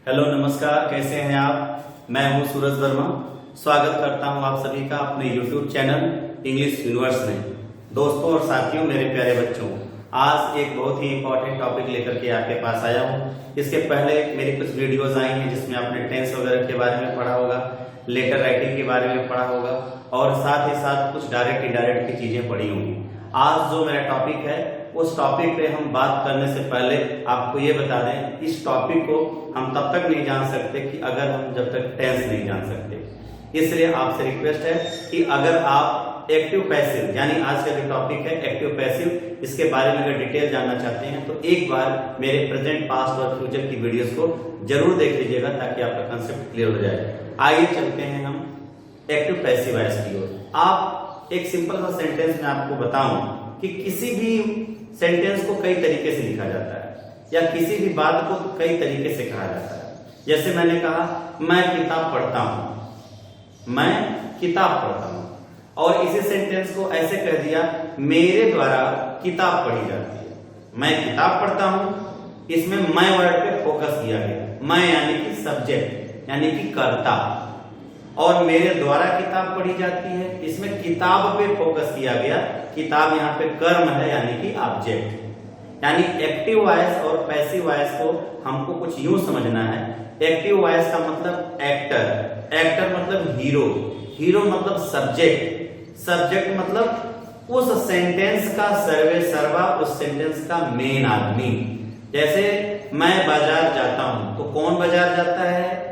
Hello नमस्कार, कैसे हैं आप। मैं हूं सूरज वर्मा। स्वागत करता हूं आप सभी का अपने YouTube चैनल इंग्लिश यूनिवर्स में। दोस्तों और साथियों, मेरे प्यारे बच्चों, आज एक बहुत ही इंपॉर्टेंट टॉपिक लेकर के आपके पास आया हूं। इसके पहले मेरी कुछ वीडियोस आई हैं जिसमें आपने टेंस वगैरह के बारे में पढ़ा होगा, लेटर राइटिंग के बारे में पढ़ा होगा और साथ ही साथ कुछ डायरेक्ट इनडायरेक्ट की चीजें पढ़ी होंगी। आज जो मेरा टॉपिक है उस टॉपिक पे हम बात करने से पहले आपको ये बता दें, इस टॉपिक को हम तब तक नहीं जान सकते कि अगर हम जब तक टेंस नहीं जान सकते। इसलिए आपसे रिक्वेस्ट है कि अगर आप एक्टिव पैसिव, यानी आज का जो टॉपिक है एक्टिव पैसिव, इसके बारे में अगर डिटेल जानना चाहते हैं तो एक बार मेरे प्रेजेंट पास्ट और फ्यूचर की वीडियोस को जरूर देख लीजिएगा ताकि आपका कंसेप्ट क्लियर हो जाए। आइए चलते हैं हम एक्टिव पैसिव वॉइस की ओर। आप एक सिंपल सा सेंटेंस में आपको बताऊं कि किसी भी सेंटेंस को कई तरीके से लिखा जाता है या किसी भी बात को कई तरीके से कहा जाता है। जैसे मैंने कहा, मैं किताब पढ़ता हूं, मैं किताब पढ़ता हूं, और इसी सेंटेंस को ऐसे कह दिया, मेरे द्वारा किताब पढ़ी जाती है। मैं किताब पढ़ता हूं, इसमें मैं वर्ड पे फोकस किया गया। मैं यानी कि सब्जेक्ट यानी कि कर्ता, और मेरे द्वारा किताब पढ़ी जाती है, इसमें किताब पे फोकस किया गया। किताब यहाँ पे कर्म है यानी कि ऑब्जेक्ट। यानी एक्टिव वॉइस और पैसिव वॉइस को हमको कुछ यूं समझना है। एक्टिव वॉइस का मतलब एक्टर, एक्टर मतलब हीरो, हीरो मतलब सब्जेक्ट, सब्जेक्ट मतलब उस सेंटेंस का सर्वे सर्वा, उस सेंटेंस का मेन आदमी। जैसे मैं बाजार जाता हूं तो कौन बाजार जाता है?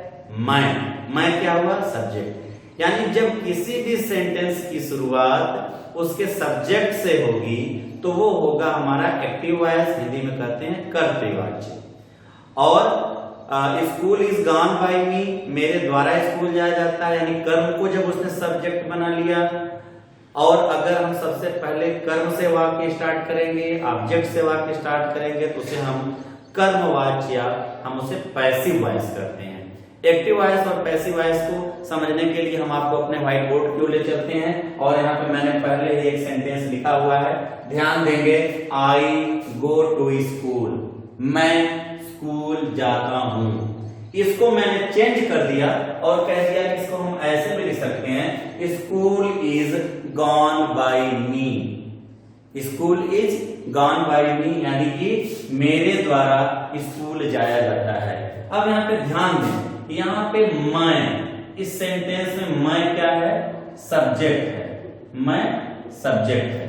मैं क्या हुआ? सब्जेक्ट। यानी जब किसी भी सेंटेंस की शुरुआत उसके सब्जेक्ट से होगी तो वो होगा हमारा एक्टिव वॉइस, हिंदी में कहते हैं कर्तव्यवाची। और स्कूल इज गॉन बाय मी, मेरे द्वारा स्कूल जाया जाता है, यानी कर्म को जब उसने सब्जेक्ट बना लिया। और अगर हम सबसे पहले कर्म से वाक्य स्टार्ट करेंगे, ऑब्जेक्ट से वाक्य स्टार्ट करेंगे तो उसे हम कर्मवाची या हम उसे पैसिव वॉइस करते हैं। एक्टिव वॉइस और पैसिव वॉइस को समझने के लिए हम आपको अपने व्हाइट बोर्ड की ओर ले चलते हैं, और यहाँ पे मैंने पहले ही एक सेंटेंस लिखा हुआ है, ध्यान देंगे। आई गो टू स्कूल, मैं स्कूल जाता हूं। इसको मैंने चेंज कर दिया और कह दिया कि इसको हम ऐसे भी लिख सकते हैं, school is gone by me. School is gone by me यानी कि मेरे द्वारा स्कूल जाया जाता है। अब यहाँ पे ध्यान दें, यहाँ पे मैं, इस सेंटेंस में मैं क्या है? सब्जेक्ट है, मैं सब्जेक्ट है।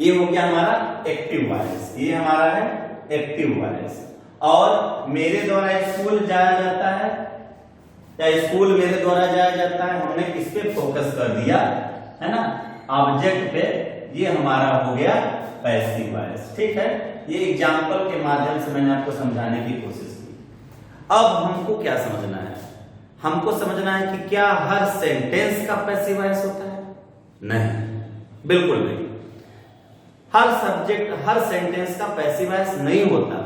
ये हो गया हमारा एक्टिव वॉइस, ये हमारा है एक्टिव वॉइस। और मेरे द्वारा स्कूल जाया जाता है या स्कूल मेरे द्वारा जाया जाता है, हमने किस पे फोकस कर दिया है ना? ऑब्जेक्ट पे। ये हमारा हो गया पैसिव वॉइस। ठीक है, ये एग्जांपल के माध्यम से मैंने आपको समझाने की कोशिश की। अब हमको क्या समझना है? हमको समझना है कि क्या हर सेंटेंस का पैसिव वॉइस होता है? नहीं, बिल्कुल नहीं। हर सब्जेक्ट, हर सेंटेंस का पैसिव वॉइस नहीं होता।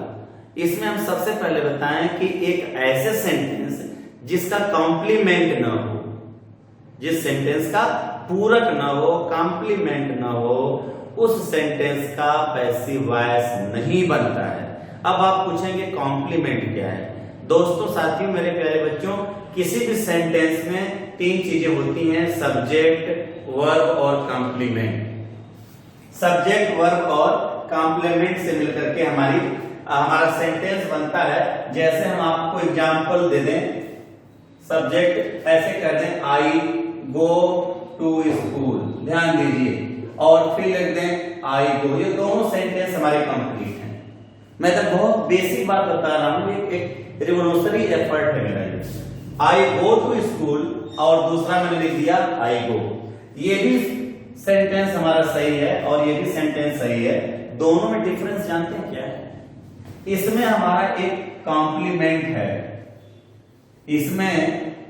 इसमें हम सबसे पहले बताएं कि एक ऐसे सेंटेंस जिसका कॉम्प्लीमेंट न हो, जिस सेंटेंस का पूरक न हो, कॉम्प्लीमेंट न हो, उस सेंटेंस का पैसिव वॉइस नहीं बनता है। अब आप पूछेंगे कॉम्प्लीमेंट क्या है? दोस्तों, साथियों, मेरे प्यारे बच्चों, किसी भी सेंटेंस में तीन चीजें होती हैं, सब्जेक्ट, वर्ब और कॉम्प्लीमेंट। सब्जेक्ट, वर्ब और कॉम्प्लीमेंट से मिलकर के हमारा सेंटेंस बनता है। जैसे हम आपको एग्जांपल दे दें, सब्जेक्ट ऐसे कर दें, आई गो टू स्कूल, ध्यान दीजिए, और फिर लिख दें आई गो। ये दोनों सेंटेंस हमारे कंप्लीट हैं। मैं तो बहुत बेसिक बात बता रहा हूं, एक रिवोल्यूशनरी एफर्ट है मेरा। आई गो टू स्कूल और दूसरा मैंने लिख दिया आई गो। ये भी सेंटेंस हमारा सही है और ये भी सेंटेंस सही है। दोनों में डिफरेंस जानते हैं क्या है? इसमें हमारा एक कॉम्प्लीमेंट है, इसमें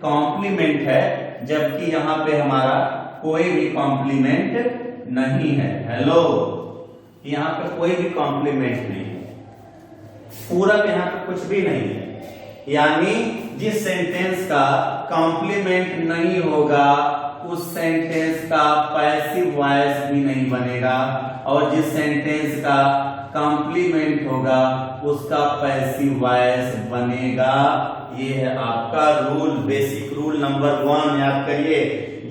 कॉम्प्लीमेंट है, जबकि यहां पे हमारा कोई भी कॉम्प्लीमेंट नहीं है। हेलो, यहां पे कोई भी कॉम्प्लीमेंट नहीं है, पूरक यहां पे कुछ भी नहीं है। यानी जिस सेंटेंस का कॉम्प्लीमेंट नहीं होगा उस सेंटेंस का पैसिव वॉइस भी नहीं बनेगा, और जिस सेंटेंस का कॉम्प्लीमेंट होगा उसका पैसिव वॉइस बनेगा। ये है आपका रूल, बेसिक रूल नंबर 1 याद करिए।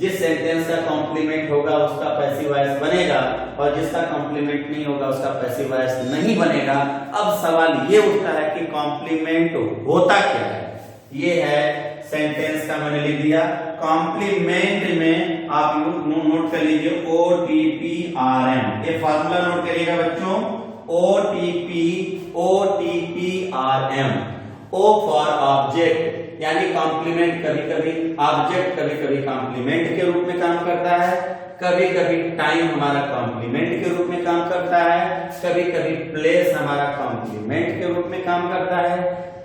जिस सेंटेंस का कॉम्प्लीमेंट होगा उसका पैसिव वॉइस बनेगा और जिसका कॉम्प्लीमेंट नहीं होगा उसका पैसिव वॉइस नहीं बनेगा। अब सवाल ये उठता है कि कॉम्प्लीमेंट होता क्या है। ये है सेंटेंस का मैंने लिख दिया। कॉम्प्लीमेंट में आप नोट कर लीजिए OTPRM, ये फार्मूला नोट करिएगा बच्चों। OTPRM, O फॉर ऑब्जेक्ट, यानी कॉम्प्लीमेंट कभी कभी ऑब्जेक्ट, कभी कभी कॉम्प्लीमेंट के रूप में काम करता है, कभी कभी टाइम हमारा कॉम्प्लीमेंट के रूप में काम करता है, कभी कभी प्लेस हमारा कॉम्प्लीमेंट के रूप में काम करता है,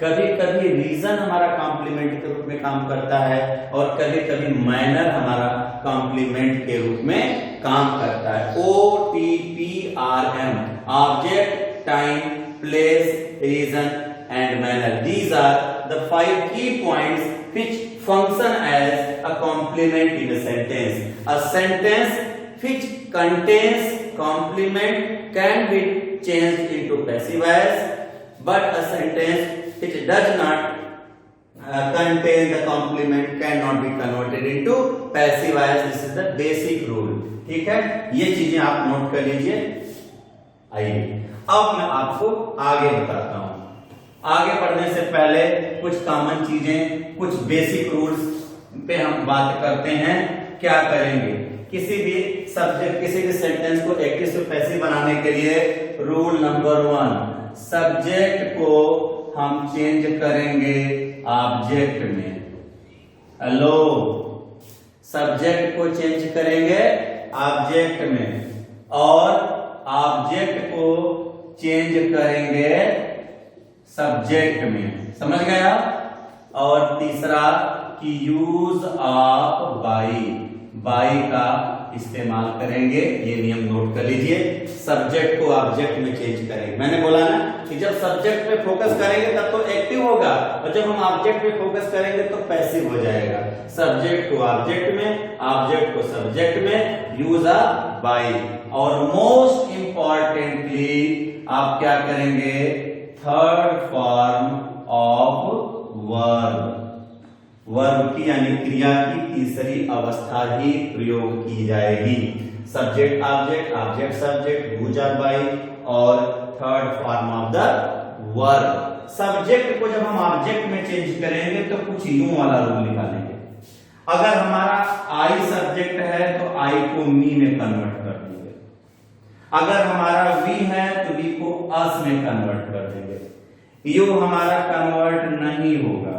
कभी कभी रीजन हमारा कॉम्प्लीमेंट के रूप में काम करता है और कभी कभी मैनर हमारा कॉम्प्लीमेंट के रूप में काम करता है। OTPRM, object, time, place, reason and manner. These are the 5 key points which function as a complement in a sentence. A sentence which contains complement can be changed into passive voice, but a sentence which does not contain the complement cannot be converted into passive voice. This is the basic rule. ठीक है, ये चीजें आप note कर लीजिए। आइए अब मैं आपको आगे बताता हूं। आगे बढ़ने से पहले कुछ कॉमन चीजें, कुछ बेसिक रूल्स पे हम बात करते हैं। क्या करेंगे, किसी भी सब्जेक्ट, किसी भी सेंटेंस को एक्टिव से पैसिव बनाने के लिए रूल नंबर 1, सब्जेक्ट को हम चेंज करेंगे ऑब्जेक्ट में। हेलो, सब्जेक्ट को चेंज करेंगे ऑब्जेक्ट में और ऑब्जेक्ट को चेंज करेंगे सब्जेक्ट में। समझ गए आप। और तीसरा कि यूज ऑफ बाई का इस्तेमाल करेंगे, ये नियम नोट कर लीजिए। सब्जेक्ट को ऑब्जेक्ट में चेंज करेंगे। मैंने बोला ना कि जब सब्जेक्ट पे फोकस करेंगे तब तो एक्टिव होगा और जब हम ऑब्जेक्ट पे फोकस करेंगे तो पैसिव हो जाएगा। सब्जेक्ट को ऑब्जेक्ट में, ऑब्जेक्ट को सब्जेक्ट में, यूज ऑफ बाई। और मोस्ट इंपॉर्टेंटली आप क्या करेंगे, third form of verb, verb की यानी क्रिया की तीसरी अवस्था ही प्रयोग की जाएगी। Subject object, object subject, use of by और third form of the verb. Subject को जब हम ऑब्जेक्ट में चेंज करेंगे तो कुछ यूं वाला रूल निकालेंगे। अगर हमारा आई सब्जेक्ट है तो आई को मी में कन्वर्ट कर देंगे। अगर हमारा वी है तो वी को अस में कन्वर्ट कर देंगे। यू हमारा कन्वर्ट नहीं होगा।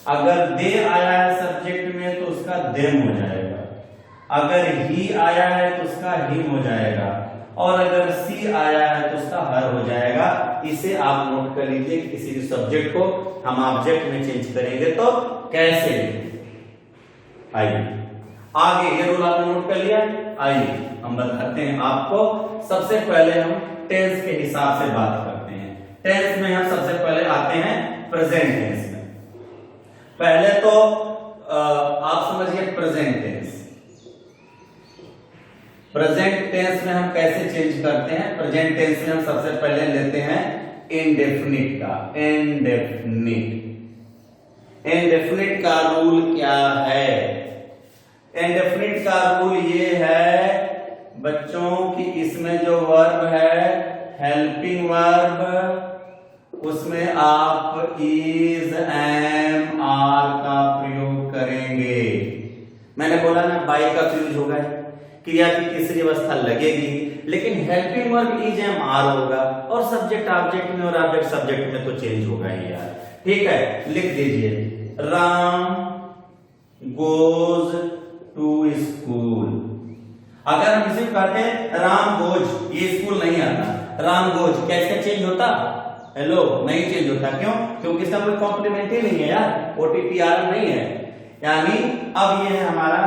अगर दे आया है सब्जेक्ट में तो उसका देम हो जाएगा, अगर ही आया है तो उसका हिम हो जाएगा और अगर सी आया है तो उसका हर हो जाएगा। इसे आप नोट कर लीजिए। किसी भी सब्जेक्ट को हम ऑब्जेक्ट में चेंज करेंगे तो कैसे। आइए आगे, ये रूल आपने नोट कर लिया। आइए हम बताते हैं आपको। सबसे पहले हम टेंस के हिसाब से बात करते हैं। टेंस में हम सबसे पहले आते हैं प्रेजेंट टेंस में। पहले तो आप समझिए प्रेजेंट टेंस। प्रेजेंट टेंस में हम कैसे चेंज करते हैं। प्रेजेंट टेंस में हम सबसे पहले लेते हैं इंडेफिनिट का। इंडेफिनिट का रूल क्या है। इंडेफिनिट का रूल ये है बच्चों कि इसमें जो वर्ब है हेल्पिंग वर्ब, उसमें आप इज, एम, आर का प्रयोग करेंगे। मैंने बोला ना बाई का यूज होगा, क्रिया की तीसरी अवस्था लगेगी, लेकिन helping verb is, am, are होगा और सब्जेक्ट ऑब्जेक्ट में और ऑब्जेक्ट सब्जेक्ट में तो चेंज होगा ही यार। ठीक है, लिख दीजिए राम गोज टू स्कूल। अगर हम इसे कहते हैं राम गोज, ये स्कूल नहीं आता, राम गोज, क्या इसका चेंज होता? हेलो, नहीं चेंज होता। क्यों? क्योंकि इसका कोई कॉम्प्लीमेंट ही नहीं है यार, OTPRM नहीं है। यानी अब ये है हमारा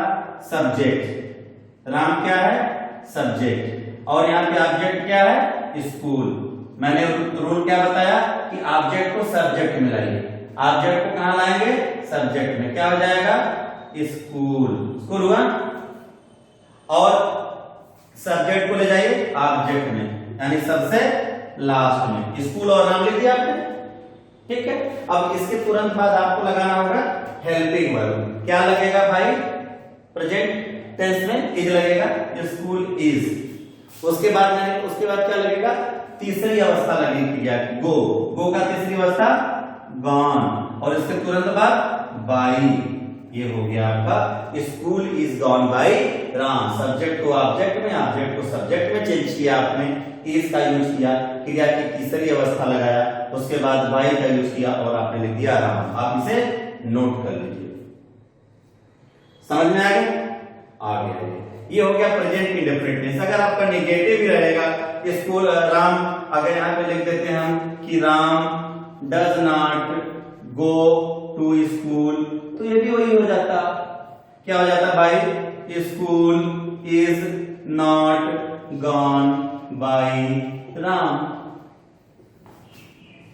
सब्जेक्ट। राम क्या है? सब्जेक्ट। और यहाँ पे ऑब्जेक्ट क्या है? स्कूल। मैंने रूल क्या बताया कि ऑब्जेक्ट को सब्जेक्ट में लाइए। ऑब्जेक्ट को कहां लाएंगे? सब्जेक्ट में। क्या हो जाएगा? स्कूल। स्कूल हुआ। और सब्जेक्ट को ले जाइए ऑब्जेक्ट में, यानी सबसे लास्ट में। स्कूल और राम लिख दिया आपने, ठीक है। अब इसके तुरंत बाद आपको लगाना होगा हेल्पिंग वर्ब। क्या लगेगा भाई? प्रेजेंट टेंस में इज लगेगा, स्कूल इज। उसके बाद क्या लगेगा? तीसरी अवस्था लगेगी क्या? गो। गो का तीसरी अवस्था गॉन, और इसके तुरंत बाद बाई। ये हो गया आपका school is gone by Ram. Subject को ऑब्जेक्ट में, ऑब्जेक्ट को सब्जेक्ट में चेंज किया आपने, इज का यूज किया, क्रिया की तीसरी अवस्था लगाया, उसके बाद बाई का यूज किया और आपने लिख दिया राम। आप इसे नोट कर लीजिए। समझ में आ गया? आ गया। ये हो गया प्रेजेंट इंडेफिनिट टेंस। अगर आपका नेगेटिव भी रहेगा, स्कूल राम, अगर यहाँ पे लिख देते हैं हम कि Ram does not go to school, तो ये भी वही हो जाता। क्या हो जाता भाई? School is not gone by Ram.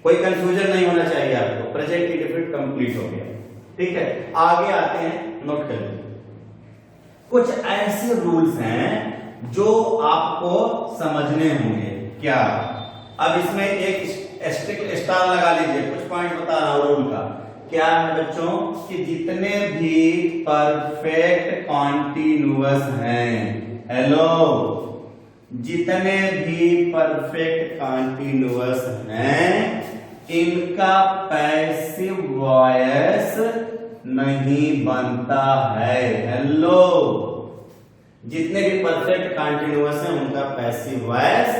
कोई कंफ्यूजन नहीं होना चाहिए आपको। प्रेजेंट इंडेफिनिट कंप्लीट हो गया, ठीक है। आगे आते हैं, नोट कर लीजिए। कुछ ऐसे रूल्स हैं जो आपको समझने होंगे। क्या? अब इसमें एक स्ट्रिक्ट स्टार लगा लीजिए, कुछ पॉइंट बता रहा हूं रूल का। क्या है बच्चों? कि जितने भी परफेक्ट कॉन्टिन्यूअस हैं, हेलो, जितने भी परफेक्ट कॉन्टिन्यूअस हैं, इनका पैसिव वॉइस नहीं बनता है। हेलो, जितने भी परफेक्ट कॉन्टिन्यूअस हैं उनका पैसिव वॉइस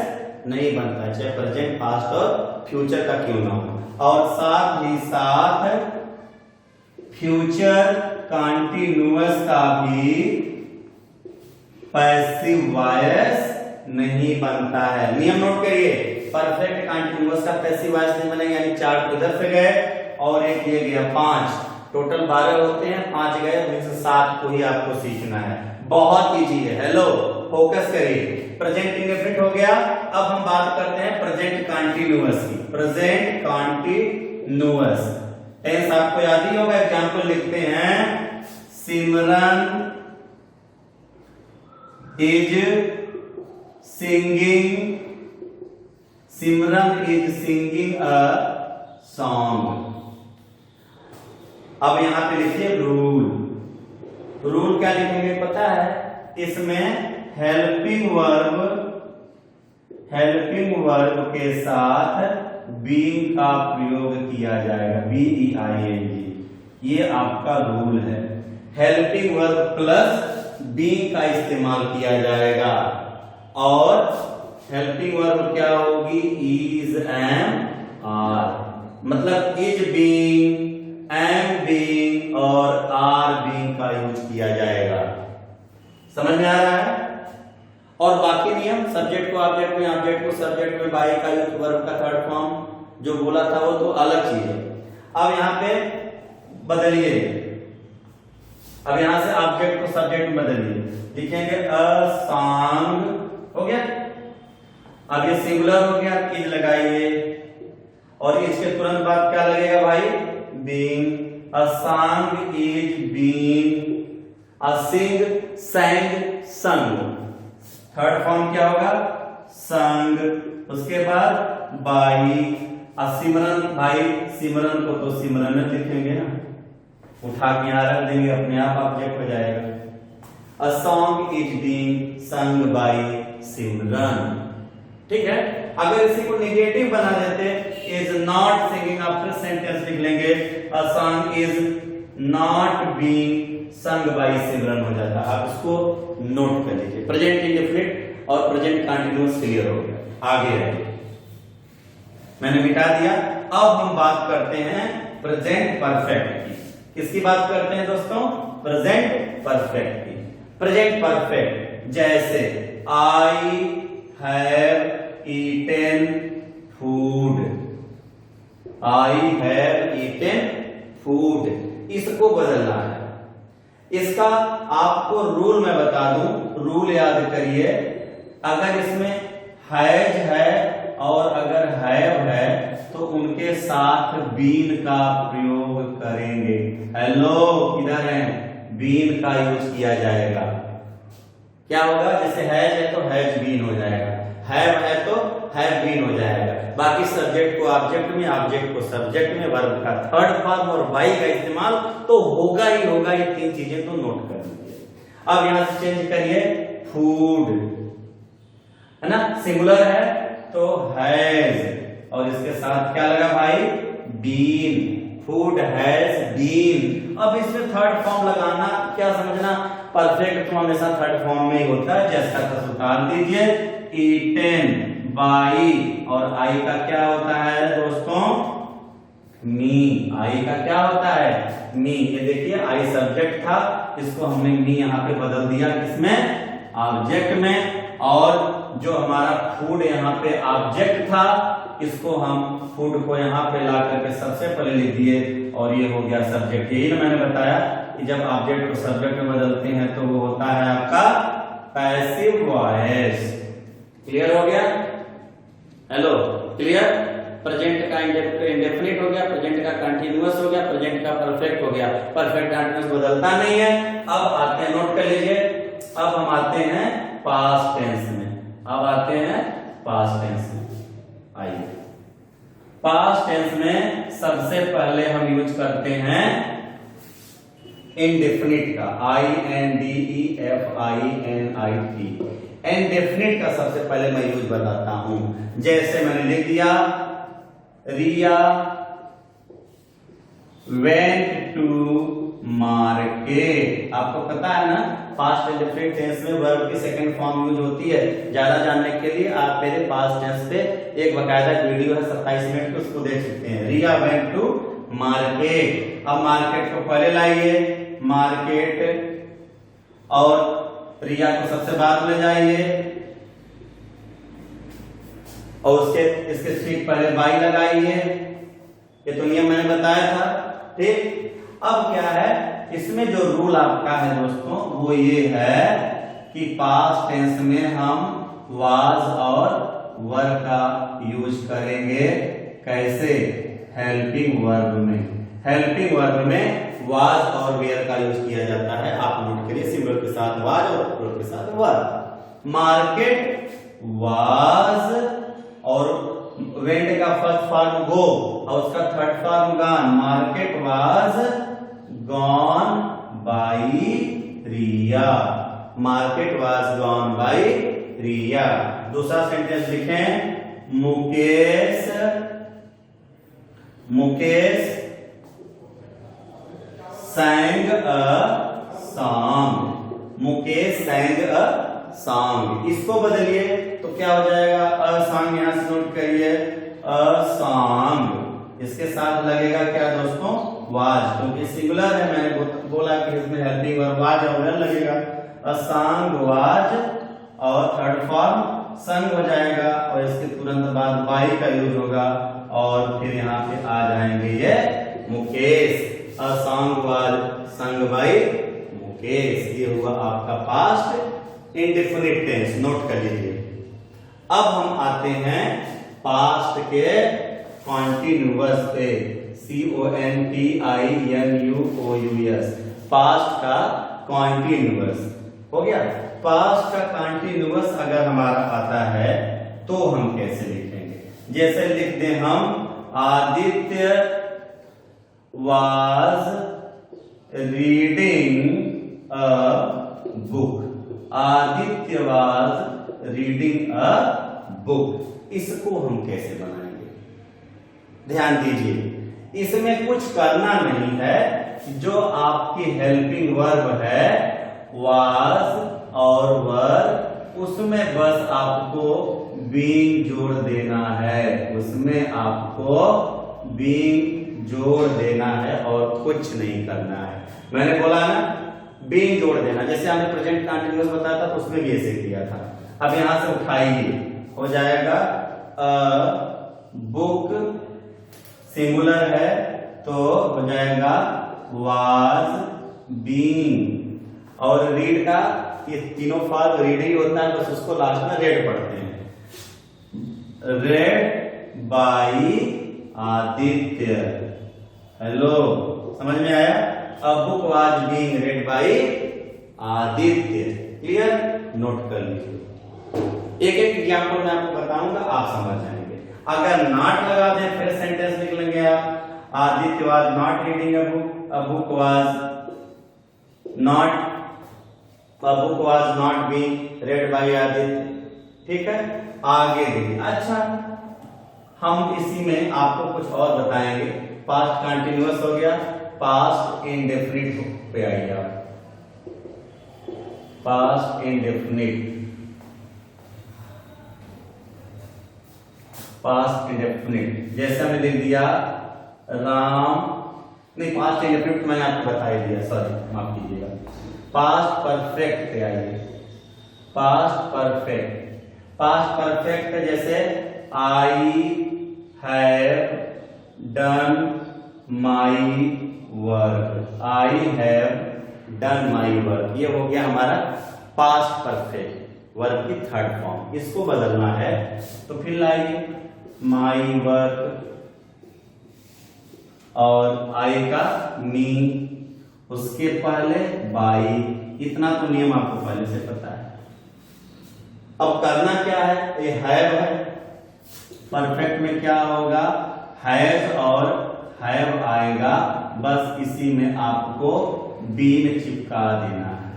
नहीं बनता, चाहे प्रेजेंट, पास्ट और फ्यूचर का क्यों ना हो। और साथ ही साथ फ्यूचर कॉन्टिन्यूअस का भी पैसिव वॉइस नहीं बनता है। नियम नोट करिए, परफेक्ट कॉन्टिन्यूअस का पैसिव वॉइस नहीं बनेगा, यानी 4 इधर से गए और एक ये गया 5, टोटल 12 होते हैं, 5 गए, उनमें से 7 को ही आपको सीखना है। बहुत इजी है। हेलो, फोकस करिए। प्रेजेंट इंडेफिनिट हो गया। अब हम बात करते हैं प्रेजेंट कॉन्टिन्यूअस की। प्रेजेंट कॉन्टिन्यूअस टेंस आपको याद ही होगा। एग्जाम्पल लिखते हैं, Simran is singing, Simran is singing a song. अब यहां पे लिखिए रूल। रूल क्या लिखेंगे पता है? इसमें हेल्पिंग वर्ब के साथ बीइंग का प्रयोग किया जाएगा, BEING। ये आपका रूल है। हेल्पिंग वर्ब प्लस बीइंग का इस्तेमाल किया जाएगा। और हेल्पिंग वर्ब क्या होगी? Is, am, are. मतलब इज बीइंग, एम बीइंग और आर बीइंग का यूज किया जाएगा। समझ में आ रहा है? और बाकी नियम, सब्जेक्ट को ऑब्जेक्ट में, ऑब्जेक्ट को सब्जेक्ट में, बाई का यूज, वर्ब का थर्ड फॉर्म जो बोला था वो तो अलग चीज है। अब यहां पे बदलिए, अब यहां से ऑब्जेक्ट को सब्जेक्ट में बदलिए, लिखेंगे अ सॉन्ग, हो गया। अब ये सिंगुलर हो गया, इज लगाइए, और इसके तुरंत बाद क्या लगेगा भाई? Being. A song is being, a sing, sang, sung। Third form क्या होगा? संग। उसके बाद बाई। सिमरन, भाई सिमरन को तो सिमरन लिखेंगे ना, उठा के यहां रख देंगे, अपने आप ऑब्जेक्ट हो जाएगा। A song is being sung by Simran, ठीक है। अगर इसी को नेगेटिव बना देते, is not singing, after sentence लिख लेंगे a song is not being sung by Simran हो जाता। आप इसको नोट कर लीजिए। प्रेजेंट इंडेफिनिट और प्रेजेंट कंटीन्यूअस क्लियर हो गया। आगे रहिए, मैंने मिटा दिया। अब हम बात करते हैं प्रेजेंट परफेक्ट की। किसकी बात करते हैं दोस्तों? प्रेजेंट परफेक्ट की। प्रेजेंट परफेक्ट जैसे I have eaten food, I have eaten food, इसको बदलना है। इसका आपको रूल मैं बता दूं, रूल याद करिए। अगर इसमें हैज है और अगर हैव है तो उनके साथ बीन का प्रयोग करेंगे। हेलो, किधर है? बीन का यूज किया जाएगा। क्या होगा? जैसे हैज है तो हैज बीन हो जाएगा, हैव है तो हैव बीन हो जाएगा। बाकी सब्जेक्ट को ऑब्जेक्ट में, ऑब्जेक्ट को सब्जेक्ट में, वर्ब का थर्ड फॉर्म और बाई का इस्तेमाल तो होगा ही होगा। ये तीन चीजें तो नोट कर लीजिए। अब यहां से चेंज करिए, फूड है ना, सिंगुलर है तो हैज, और इसके साथ क्या लगा भाई, बीन, फूड हैज बीन। अब इसमें थर्ड फॉर्म लगाना क्या समझना, परफेक्ट तो हमेशा थर्ड फॉर्म में ही होता है, जैसा का उतार दीजिए, ईटेन बाई, और आई का क्या होता है दोस्तों, मी, आई का क्या होता है, मी। ये देखिए आई सब्जेक्ट था, इसको हमने मी यहाँ पे बदल दिया किसमें, ऑब्जेक्ट में, और जो हमारा फूड यहाँ पे ऑब्जेक्ट था, इसको हम फूड को यहाँ पे ला करके सबसे पहले लिख दिए, और ये हो गया सब्जेक्ट। यही ना मैंने बताया कि जब ऑब्जेक्ट को सब्जेक्ट में बदलते हैं तो वो होता है आपका पैसिव वॉइस। क्लियर हो गया, हेलो क्लियर। प्रेजेंट का इंडेफिनिट हो गया, प्रेजेंट का कंटिन्यूअस हो गया, प्रेजेंट का परफेक्ट हो गया। परफेक्ट कंटिन्यूअस बदलता नहीं है। अब आते हैं, नोट कर लीजिए, अब हम आते हैं पास्ट टेंस में। अब आते हैं पास्ट टेंस में। आइए, पास्ट टेंस में सबसे पहले हम यूज करते हैं इंडेफिनिट का, INDEFINIT। इंडेफिनिट का सबसे पहले मैं यूज बताता हूं। जैसे मैंने लिख दिया, रिया वेंट टू मार्केट। आपको पता है ना, पास्ट इंडेफिनिट टेंस में वर्ब की सेकंड फॉर्म यूज होती है। ज्यादा जानने के लिए आप मेरे पास्ट टेंस पे एक बकायदा वीडियो है 27 मिनट की, उसको देख सकते हैं। रिया वेंट टू मार्केट। अब मार्केट को पहले लाइए, मार्केट, और रिया को सबसे बाद में जाइए, और उसके इसके ठीक पहले बाई लगाइए। ये तो नियम मैंने बताया था, ठीक। अब क्या है, इसमें जो रूल आपका है दोस्तों, वो ये है कि पास्ट टेंस में हम वाज और वर का यूज करेंगे। कैसे, हेल्पिंग वर्ब में। हेल्पिंग वर्ब में वाज और वेयर का यूज किया जाता है। आप नोट करिए, सिंगुलर के साथ वाज और प्लूरल के साथ वर। मार्केट वाज, और वेंट का फर्स्ट फॉर्म गो, और उसका third form gone. Market was gone by Riya. Market was gone by Riya. दूसरा सेंटेंस लिखें, Mukesh sang a song। Mukesh sang a song। इसको बदलिए तो क्या हो जाएगा, a song, यहां से नोट करिए, a song। इसके साथ लगेगा क्या दोस्तों, वाज, क्योंकि सिंगुलर है। मैंने बोला कि इसमें हेल्पिंग वर्ब वाज और वेयर लगेगा। a song वाज, और थर्ड फॉर्म संग हो जाएगा, और इसके तुरंत बाद बाई का यूज होगा, और फिर यहाँ पे आ जाएंगे ये Mukesh. A song was sung by Mukesh. ये हुआ आपका पास्ट इंडेफिनिट टेंस, नोट कर लीजिए। अब हम आते हैं पास्ट के कॉन्टिन्यूअस पे, CONTINUOUS। पास्ट का कॉन्टिन्यूअस हो गया। पास्ट का कॉन्टिन्यूअस अगर हमारा आता है तो हम कैसे लिखेंगे, जैसे लिख दें हम, Aditya was reading a book। Aditya was reading a book। इसको हम कैसे बनाएंगे, ध्यान दीजिए। इसमें कुछ करना नहीं है, जो आपकी हेल्पिंग वर्ब है was और वर, उसमें बस आपको बीइंग जोड़ देना है। उसमें आपको बीइंग जोड़ देना है और कुछ नहीं करना है। मैंने बोला ना, बीइंग जोड़ देना। जैसे हमने प्रेजेंट कंटिन्यूअस बताया था तो उसमें भी ऐसे किया था। अब यहां से उठाइए, हो जाएगा बुक, सिंगुलर है तो हो जाएगा वाज बीइंग, और रीड का ये तीनों फॉर्म रीड ही होता है, बस उसको लास्ट में रेड पढ़ते हैं। Red by Aditya. हेलो, समझ में आया। A book was being red by Aditya. Clear, note कर लीजिए। एक एक एग्जाम्पल मैं आपको बताऊंगा, आप समझ जाएंगे। अगर नॉट लगा दें फिर सेंटेंस लिख लेंगे आप, Aditya was not reading a book was not, a book was not being read by Aditya. ठीक है, आगे देखिए। अच्छा, हम इसी में आपको कुछ और बताएंगे। पास्ट कंटिन्यूअस हो गया, पास्ट इंडेफिनिट पे आइए आप। पास्ट इंडेफिनिट, पास्ट इंडेफिनिट जैसे हमने लिख दिया राम, नहीं पास्ट इंडेफिनिट मैंने आपको बता ही दिया, सॉरी माफ कीजिएगा। पास्ट परफेक्ट पे आइए, पास्ट परफेक्ट। पास्ट परफेक्ट जैसे आई have done my work, I have done my work, ये हो गया हमारा पास्ट परफेक्ट, वर्क की थर्ड फॉर्म। इसको बदलना है तो फिर लाइए माई वर्क और आई का मी, उसके पहले बाई, इतना तो नियम आपको पहले से पता है। अब करना क्या है, ये हैव है, परफेक्ट में क्या होगा, हैज और हैव आएगा, बस इसी में आपको बीन चिपका देना है।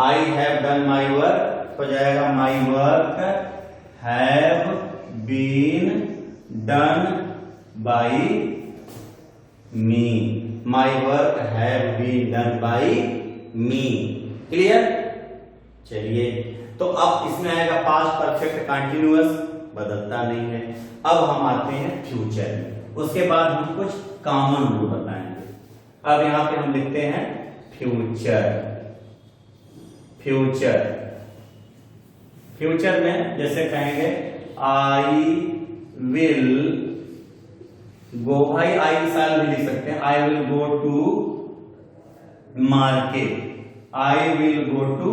I have done my work हो जाएगा my work have been done by me, my work have been done by me. Clear? चलिए, तो अब इसमें आएगा पास्ट परफेक्ट कंटिन्यूअस, बदलता नहीं है। अब हम आते हैं फ्यूचर में, उसके बाद हम कुछ कॉमन रूल बताएंगे। अब यहां पे हम लिखते हैं फ्यूचर। फ्यूचर, फ्यूचर में जैसे कहेंगे आई विल गो, भाई आई साल भी लिख सकते हैं, I will go to market, I will go to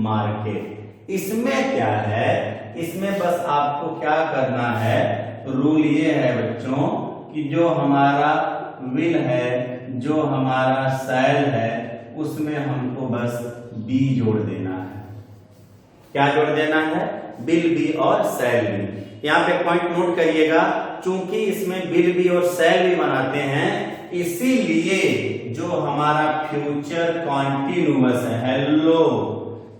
market. इसमें क्या है, इसमें बस आपको क्या करना है, रूल ये है बच्चों कि जो हमारा विल है, जो हमारा शैल है, उसमें हमको बस बी जोड़ देना है। क्या जोड़ देना है, विल बी और शैल बी। यहाँ पे पॉइंट नोट करिएगा, चूंकि इसमें विल बी और शैल बी बनाते हैं, इसीलिए जो हमारा फ्यूचर कॉन्टिन्यूअस है, हेलो,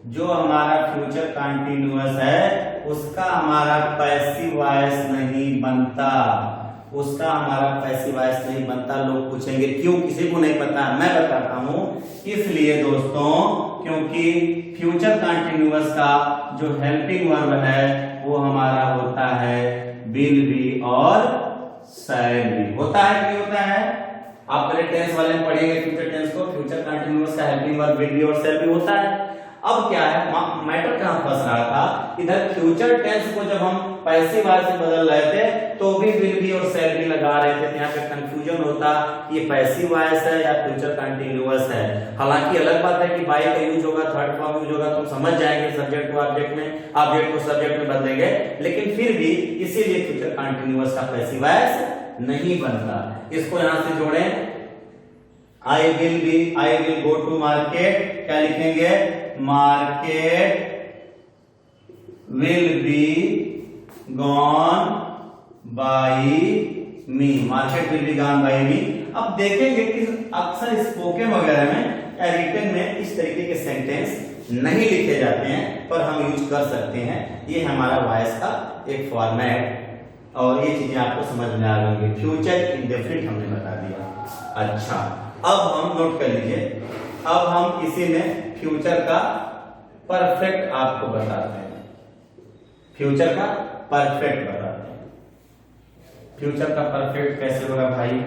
जो हमारा फ्यूचर कॉन्टिन्यूअस है उसका हमारा पैसिव वॉइस नहीं बनता, उसका हमारा पैसिव वॉइस नहीं बनता। लोग पूछेंगे क्यों, किसी को नहीं पता, मैं बताता हूं। इसलिए दोस्तों, क्योंकि फ्यूचर कॉन्टिन्यूअस का जो हेल्पिंग वर्ब है वो हमारा होता है विल बी और शैल बी। होता है कि होता है? आप पहले टेंस वाले में पढ़ेंगे फ्यूचर टेंस को, फ्यूचर कंटिन्यूअस का हेल्पिंग वर्ब विल बी और शैल बी होता है। अब क्या है, मैटर कहां फंस रहा था, इधर फ्यूचर टेंस को जब हम पैसिव वॉइस से बदल रहे थे तो भी विल बी और शैल बी लगा रहे थे, यहाँ पे कंफ्यूजन होता कि ये पैसिव वॉइस है या फ्यूचर कंटिन्यूअस है। हालांकि अलग बात है कि बाई का यूज होगा, थर्ड फॉर्म यूज होगा, तुम समझ जाएंगे सब्जेक्ट को ऑब्जेक्ट में, ऑब्जेक्ट को सब्जेक्ट में बदलेंगे, लेकिन फिर भी इसीलिए फ्यूचर कंटिन्यूअस का पैसिव वॉइस नहीं बनता। इसको यहां से जोड़ें, I will be, I will go to market, क्या लिखेंगे, market will be gone by me, market will be gone by me. अब देखेंगे कि अक्सर स्पोकन वगैरह में या रिटन में इस तरीके के सेंटेंस नहीं लिखे जाते हैं, पर हम यूज कर सकते हैं। ये हमारा वॉइस का एक फॉर्मेट, और ये चीजें आपको समझ में आ गई। फ्यूचर इंडेफिनिट हमने बता दिया। अच्छा, अब हम नोट कर लीजिए, अब हम इसी में फ्यूचर का परफेक्ट आपको बताते हैं। फ्यूचर का परफेक्ट बताते हैं। फ्यूचर का परफेक्ट कैसे होगा भाई?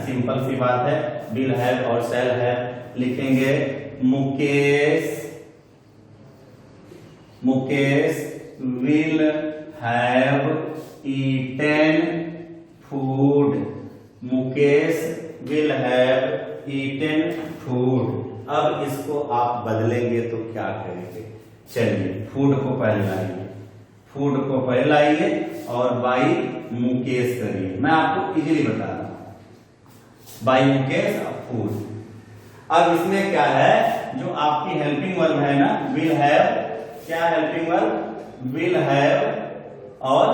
सिंपल सी बात है, विल हैव और शैल हैव लिखेंगे। Mukesh, Mukesh will have eaten food, Mukesh will have eaten food. अब इसको आप बदलेंगे तो क्या करेंगे? चलिए, फूड को पहले लाइए, फूड को पहले लाइए और बाई मुकेश करिए। मैं आपको इजीली बता रहा हूं, बाई मुकेश फूड। अब इसमें क्या है, जो आपकी हेल्पिंग वर्ब है ना, विल हैव, क्या हेल्पिंग वर्ब, विल हैव और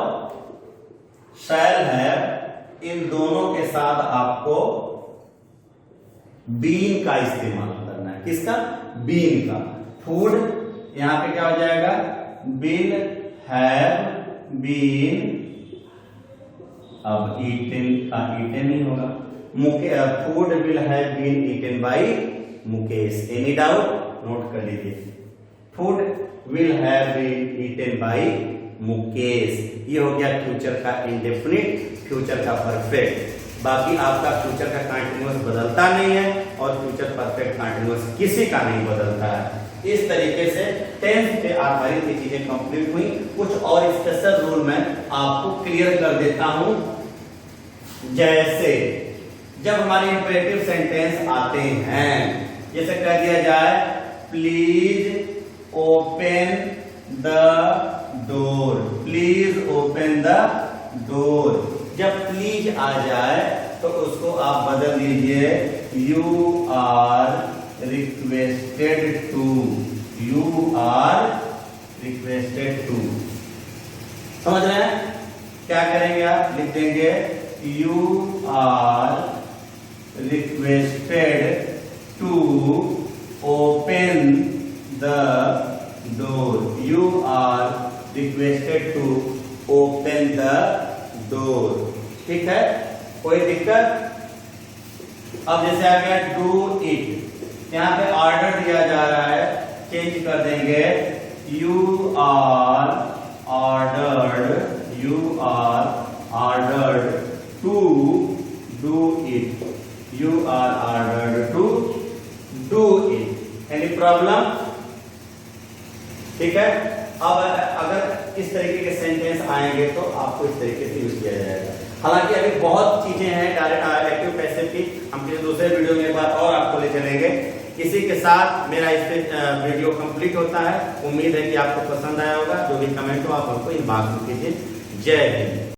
शैल हैव, इन दोनों के साथ आपको बीन का इस्तेमाल करना है। किसका? बीन का। फूड यहां पे क्या हो जाएगा, विल हैव बीन, अब ईटेन नहीं होगा, food will have been eaten by Mukesh. Any doubt? Note कर लीजिए, food will have been eaten by Mukesh. ये हो गया फ्यूचर का इंडेफिनिट, फ्यूचर का परफेक्ट। बाकी आपका फ्यूचर का कंटीन्यूअस बदलता नहीं है और फ्यूचर परफेक्ट कंटीन्यूअस किसी का नहीं बदलता है। इस तरीके से टेंस पे आधारित ये चीजें कंप्लीट हुई। कुछ और स्पेशल रूल मैं आपको क्लियर कर देता हूं। जैसे जब हमारे इंपेरेटिव सेंटेंस आते हैं, जैसे कह दिया जाए please open the door, please open the door. जब प्लीज आ जाए तो उसको आप बदल दीजिए you are requested to, you are requested to. समझ रहे हैं? क्या करेंगे आप? लिख देंगे you are requested to open the door, you are requested to open the door. ठीक है, कोई दिक्कत? अब जैसे आ गया डू इट, यहां पे ऑर्डर दिया जा रहा है, चेंज कर देंगे you are ordered, you are ordered to do it, you are ordered to do it. Any problem? ठीक है। अब अगर इस तरीके के सेंटेंस आएंगे तो आपको इस तरीके से यूज किया जाएगा। हालांकि अभी बहुत चीजें हैं एक्टिव पैसिव की, हम किसी दूसरे वीडियो में एक बार और आपको ले चलेंगे। इसी के साथ मेरा इस पे वीडियो कंप्लीट होता है। उम्मीद है कि आपको पसंद आया होगा। जो भी कमेंट हो आप हमको इनबॉक्स में कीजिए। जय हिंद।